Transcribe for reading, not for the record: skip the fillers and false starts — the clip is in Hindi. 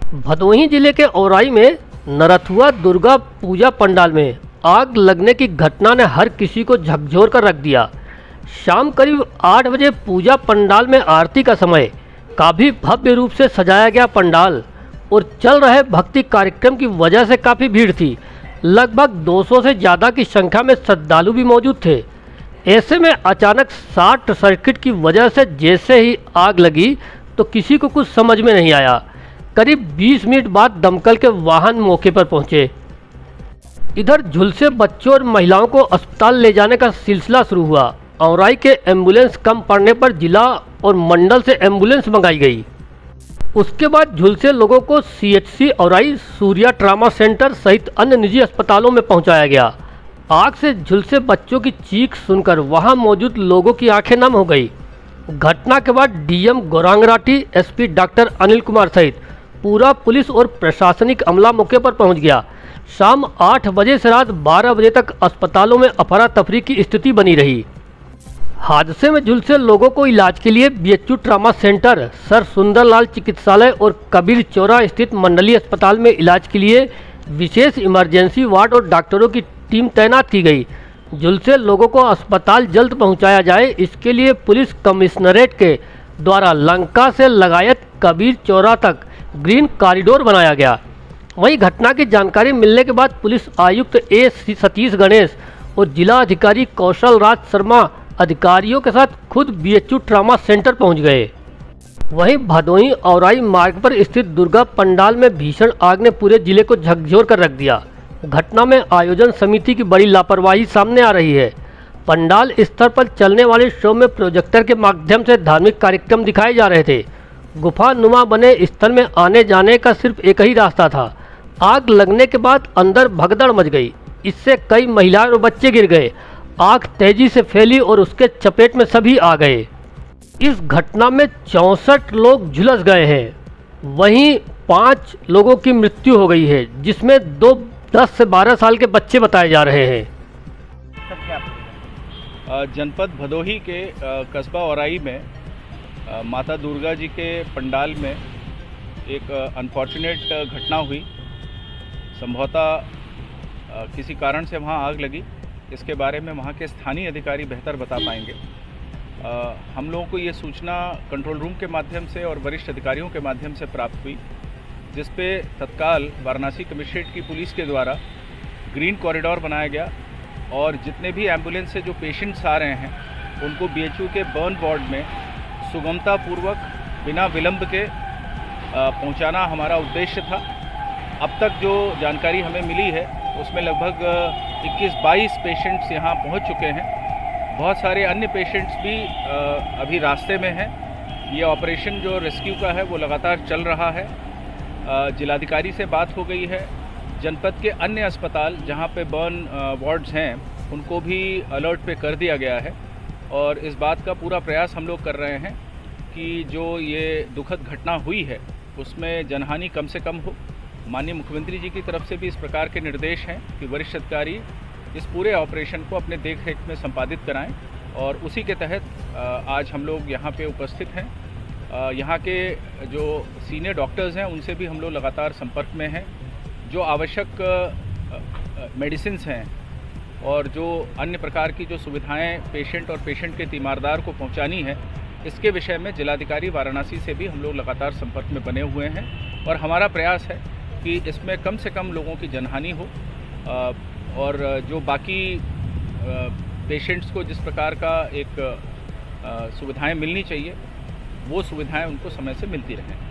भदोही जिले के औराई में नरथुआ दुर्गा पूजा पंडाल में आग लगने की घटना ने हर किसी को झकझोर कर रख दिया। शाम करीब 8 बजे पूजा पंडाल में आरती का समय, काफ़ी भव्य रूप से सजाया गया पंडाल और चल रहे भक्ति कार्यक्रम की वजह से काफ़ी भीड़ थी। लगभग 200 से ज़्यादा की संख्या में श्रद्धालु भी मौजूद थे। ऐसे में अचानक शॉर्ट सर्किट की वजह से जैसे ही आग लगी तो किसी को कुछ समझ में नहीं आया। करीब 20 मिनट बाद दमकल के वाहन मौके पर पहुंचे। इधर झुलसे बच्चों और महिलाओं को अस्पताल ले जाने का सिलसिला शुरू हुआ। औराई के एम्बुलेंस कम पड़ने पर जिला और मंडल से एम्बुलेंस मंगाई गई। उसके बाद झुलसे लोगों को CHC Aurai, Surya trauma centre सहित अन्य निजी अस्पतालों में पहुंचाया गया। आग से झुलसे बच्चों की चीख सुनकर वहां मौजूद लोगों की आंखें नम हो गई। घटना के बाद DM गौरांगराटी, SP doctor Anil Kumar सहित पूरा पुलिस और प्रशासनिक अमला मौके पर पहुंच गया। शाम 8 बजे से रात 12 बजे तक अस्पतालों में अफरा तफरी की स्थिति बनी रही। हादसे में झुलसे लोगों को इलाज के लिए BHU trauma centre, sir Sundarlal चिकित्सालय और कबीर चौरा स्थित मंडलीय अस्पताल में इलाज के लिए विशेष इमरजेंसी वार्ड और डॉक्टरों की टीम तैनात की गई। झुलसे लोगों को अस्पताल जल्द पहुंचाया जाए, इसके लिए पुलिस कमिश्नरेट के द्वारा लंका से लगायत कबीर चौरा तक ग्रीन कॉरिडोर बनाया गया। वहीं घटना की जानकारी मिलने के बाद पुलिस आयुक्त A सतीश गणेश और जिला अधिकारी कौशल राज शर्मा अधिकारियों के साथ खुद BHU ट्रामा सेंटर पहुंच गए। वहीं भदोही औराई मार्ग पर स्थित दुर्गा पंडाल में भीषण आग ने पूरे जिले को झकझोर कर रख दिया। घटना में आयोजन समिति की बड़ी लापरवाही सामने आ रही है। पंडाल स्तर पर चलने वाले शो में प्रोजेक्टर के माध्यम से धार्मिक कार्यक्रम दिखाए जा रहे थे। गुफा नुमा बने स्थल में आने जाने का सिर्फ एक ही रास्ता था। आग लगने के बाद अंदर भगदड़ मच गई। इससे कई महिलाएं और बच्चे गिर गए। आग तेजी से फैली और उसके चपेट में सभी आ गए। इस घटना में 64 लोग झुलस गए हैं। वहीं 5 लोगों की मृत्यु हो गई है, जिसमें 2 10 से 12 साल के बच्चे बताए जा रहे हैं। जनपद भदोही के कस्बा औराई में माता दुर्गा जी के पंडाल में एक अनफॉर्चुनेट घटना हुई। संभवतः किसी कारण से वहाँ आग लगी। इसके बारे में वहाँ के स्थानीय अधिकारी बेहतर बता पाएंगे। हम लोगों को ये सूचना कंट्रोल रूम के माध्यम से और वरिष्ठ अधिकारियों के माध्यम से प्राप्त हुई, जिस पे तत्काल वाराणसी कमिश्नरेट की पुलिस के द्वारा ग्रीन कॉरिडोर बनाया गया और जितने भी एम्बुलेंस से जो पेशेंट्स आ रहे हैं उनको BHU के बर्न वार्ड में सुगमता पूर्वक बिना विलंब के पहुंचाना हमारा उद्देश्य था। अब तक जो जानकारी हमें मिली है उसमें लगभग 21-22 पेशेंट्स यहां पहुंच चुके हैं। बहुत सारे अन्य पेशेंट्स भी अभी रास्ते में हैं। ये ऑपरेशन जो रेस्क्यू का है वो लगातार चल रहा है। जिलाधिकारी से बात हो गई है। जनपद के अन्य अस्पताल जहां पे बर्न वार्ड्स हैं उनको भी अलर्ट पे कर दिया गया है और इस बात का पूरा प्रयास हम लोग कर रहे हैं कि जो ये दुखद घटना हुई है उसमें जनहानि कम से कम हो। माननीय मुख्यमंत्री जी की तरफ से भी इस प्रकार के निर्देश हैं कि वरिष्ठ अधिकारी इस पूरे ऑपरेशन को अपने देखरेख में संपादित कराएं और उसी के तहत आज हम लोग यहाँ पे उपस्थित हैं। यहाँ के जो सीनियर डॉक्टर्स हैं उनसे भी हम लोग लगातार संपर्क में हैं। जो आवश्यक मेडिसिन्स हैं और जो अन्य प्रकार की जो सुविधाएं पेशेंट और पेशेंट के तीमारदार को पहुंचानी है, इसके विषय में जिलाधिकारी वाराणसी से भी हम लोग लगातार संपर्क में बने हुए हैं और हमारा प्रयास है कि इसमें कम से कम लोगों की जनहानि हो और जो बाकी पेशेंट्स को जिस प्रकार का एक सुविधाएं मिलनी चाहिए वो सुविधाएं उनको समय से मिलती रहें।